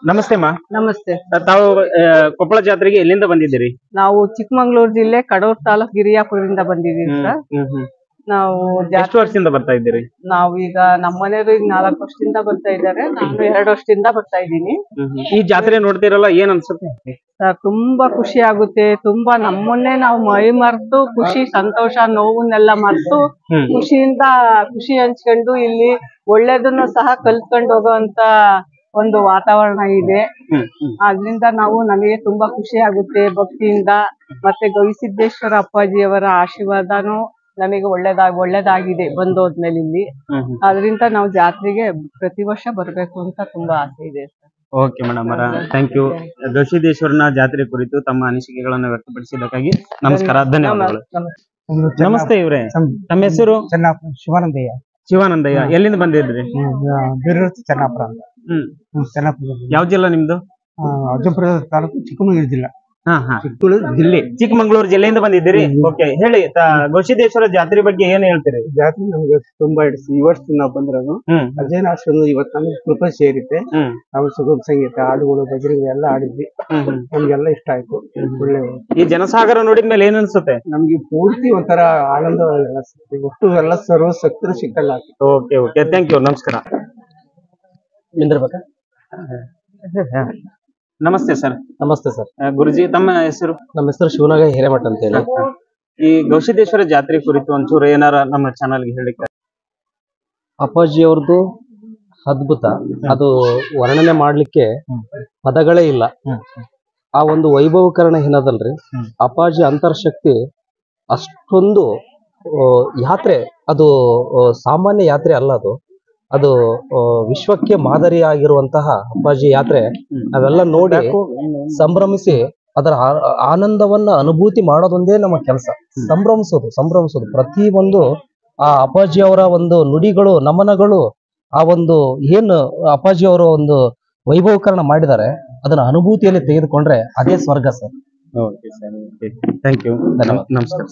ನಮಸ್ತೆ ಮಾ. ನಮಸ್ತೆ. ತಾವು ಕೊಪ್ಪಳ ಜಾತ್ರೆಗೆ ಎಲ್ಲಿಂದ ಬಂದಿದ್ದೀರಿ? ನಾವು ಚಿಕ್ಕಮಂಗ್ಳೂರು ಜಿಲ್ಲೆ ಕಡೂರು ತಾಲೂಕು ಗಿರಿಯಾಪುರದಿಂದ ಬಂದಿದ್ದೀವಿ ಸರ್. ನಾವು ಎಷ್ಟು ವರ್ಷದಿಂದ ಬರ್ತಾ ಇದ್ದೀರಿ? ನಾವು ಈಗ ನಮ್ಮ ಮನೆಯವರು ಈಗ 4 ವರ್ಷದಿಂದ ಬರ್ತಾ ಇದ್ದಾರೆ. ನಾನು 2 ವರ್ಷದಿಂದ ಬರ್ತಾ ಇದ್ದೀನಿ. ಈ ಜಾತ್ರೆ ನೋಡ್ತಿರಲ್ಲ, ಏನ್ ಅನ್ಸುತ್ತೆ ಸರ್? ತುಂಬಾ ಖುಷಿ ಆಗುತ್ತೆ. ತುಂಬಾ ನಮ್ಮನ್ನೇ ನಾವು ಮೈ ಮರೆತು ಖುಷಿ, ಸಂತೋಷ, ನೋವನ್ನೆಲ್ಲ ಮರೆತು ಖುಷಿಯಿಂದ ಖುಷಿ ಹಂಚ್ಕೊಂಡು ಇಲ್ಲಿ ಒಳ್ಳೇದನ್ನು ಸಹ ಕಲ್ತ್ಕೊಂಡು ಹೋಗೋಂತ ಒಂದು ವಾತಾವರಣ ಇದೆ. ಆದ್ರಿಂದ ನನಗೆ ತುಂಬಾ ಖುಷಿ ಆಗುತ್ತೆ. ಭಕ್ತಿಯಿಂದ ಮತ್ತೆ ಗವಿಸಿದ್ದೇಶ್ವರ ಅಪ್ಪಾಜಿಯವರ ಆಶೀರ್ವಾದನು ನಮಗೆ ಒಳ್ಳೇದಾಗಿದೆ ಬಂದೋದ್ಮೇಲೆ ಇಲ್ಲಿ. ಅದರಿಂದ ನಾವು ಜಾತ್ರೆಗೆ ಪ್ರತಿ ವರ್ಷ ಬರ್ಬೇಕು ಅಂತ ತುಂಬಾ ಆಸೆ ಇದೆ. Okay madam, thank you. ಗವಿಸಿದ್ದೇಶ್ವರನ ಜಾತ್ರೆ ಕುರಿತು ತಮ್ಮ ಅನಿಸಿಕೆಗಳನ್ನು ವ್ಯಕ್ತಪಡಿಸಿದ್ದಕ್ಕಾಗಿ ನಮಸ್ಕಾರ, ಧನ್ಯವಾದಗಳು. ನಮಸ್ತೆ ಇವ್ರೆ, ತಮ್ಮ ಹೆಸರು? ಶಿವಾನಂದಯ್ಯ. ಶಿವಾನಂದಯ್ಯ, ಎಲ್ಲಿಂದ ಬಂದಿದ್ರಿ? ಚೆನ್ನಾಪುರ ಅಂತ. ಚೆನ್ನಾಪುರ. ಯಾವ ಜಿಲ್ಲಾ ನಿಮ್ದು? ಅಜ್ಜಂಪುರ ತಾಲೂಕು, ಚಿಕ್ಕಮಗಳೂರು ಜಿಲ್ಲಾ. ಚಿಕ್ಕಮಂಗ್ಳೂರು ಜಿಲ್ಲೆಯಿಂದ ಬಂದಿದ್ದೀರಿ. ಓಕೆ, ಹೇಳಿ, ಗವಿಸಿದ್ದೇಶ್ವರ ಜಾತ್ರೆ ಬಗ್ಗೆ ಏನ್ ಹೇಳ್ತೀರಿ? ಜಾತ್ರೆ ನಮ್ಗೆ ತುಂಬಾ ಈ ವರ್ಷದಿಂದ ನಾವು ಬಂದಿರೋದು. ಅಜಯನ ಆಶ್ರಮ ಇವತ್ತು ನಮ್ಗೆ ಕೃಪೆ ಸೇರಿತ್ತೆ. ನಾವು ಸುಗಮ ಸಂಗೀತ, ಹಾಡುಗಳು, ಭಜನೆ ಎಲ್ಲ ಆಡಿದ್ವಿ. ನಮ್ಗೆಲ್ಲ ಇಷ್ಟ ಆಯ್ತು. ಒಳ್ಳೆ ಈ ಜನಸಾಗರ ನೋಡಿದ್ಮೇಲೆ ಏನ್ ಅನ್ಸುತ್ತೆ? ನಮ್ಗೆ ಪೂರ್ತಿ ಒಂಥರ ಆನಂದ ಒಟ್ಟು ಎಲ್ಲ ಸರ್ವಸಕ್ತರು ಸಿಕ್ಕಲ್ಲ. ಓಕೆ ಓಕೆ, ಥ್ಯಾಂಕ್ ಯು, ನಮಸ್ಕಾರ. ನಮಸ್ತೆ ಸರ್. ನಮಸ್ತೆ ಸರ್. ಗುರುಜಿ, ತಮ್ಮ ಹೆಸರು? ನಮ್ಮ ಹೆಸರು ಶಿವನಾಗ ಹಿರೇಮಠ ಅಂತ ಹೇಳಿ. ಈ ಗವಿಸಿದ್ದೇಶ್ವರ ಜಾತ್ರೆ ಕುರಿತು ಒಂಚೂರು ಏನಾರ ನಮ್ಮ ಚಾನಲ್ಗೆ ಹೇಳಿಕ್ಕೆ? ಅಪ್ಪಾಜಿ ಅವ್ರದ್ದು ಅದ್ಭುತ. ಅದು ವರ್ಣನೆ ಮಾಡ್ಲಿಕ್ಕೆ ಪದಗಳೇ ಇಲ್ಲ. ಆ ಒಂದು ವೈಭವೀಕರಣ ಏನದಲ್ರಿ, ಅಪ್ಪಾಜಿ ಅಂತರ್ಶಕ್ತಿ ಅಷ್ಟೊಂದು ಯಾತ್ರೆ. ಅದು ಸಾಮಾನ್ಯ ಯಾತ್ರೆ ಅಲ್ಲ, ಅದು ವಿಶ್ವಕ್ಕೆ ಮಾದರಿ ಆಗಿರುವಂತಹ ಅಪ್ಪಾಜಿ ಯಾತ್ರೆ. ನಾವೆಲ್ಲ ನೋಡಿ ಸಂಭ್ರಮಿಸಿ ಅದರ ಆನಂದವನ್ನ ಅನುಭೂತಿ ಮಾಡೋದೊಂದೇ ನಮ್ಮ ಕೆಲಸ. ಸಂಭ್ರಮಿಸೋದು ಪ್ರತಿ ಒಂದು ಆ ಅಪ್ಪಾಜಿ ಅವರ ಒಂದು ನುಡಿಗಳು, ನಮನಗಳು, ಆ ಒಂದು ಏನು ಅಪ್ಪಾಜಿ ಅವರ ಒಂದು ವೈಭವೀಕರಣ ಮಾಡಿದ್ದಾರೆ, ಅದನ್ನ ಅನುಭೂತಿಯಲ್ಲಿ ತೆಗೆದುಕೊಂಡ್ರೆ ಅದೇ ಸ್ವರ್ಗ sir. Okay sir, thank you, ನಮಸ್ಕಾರ.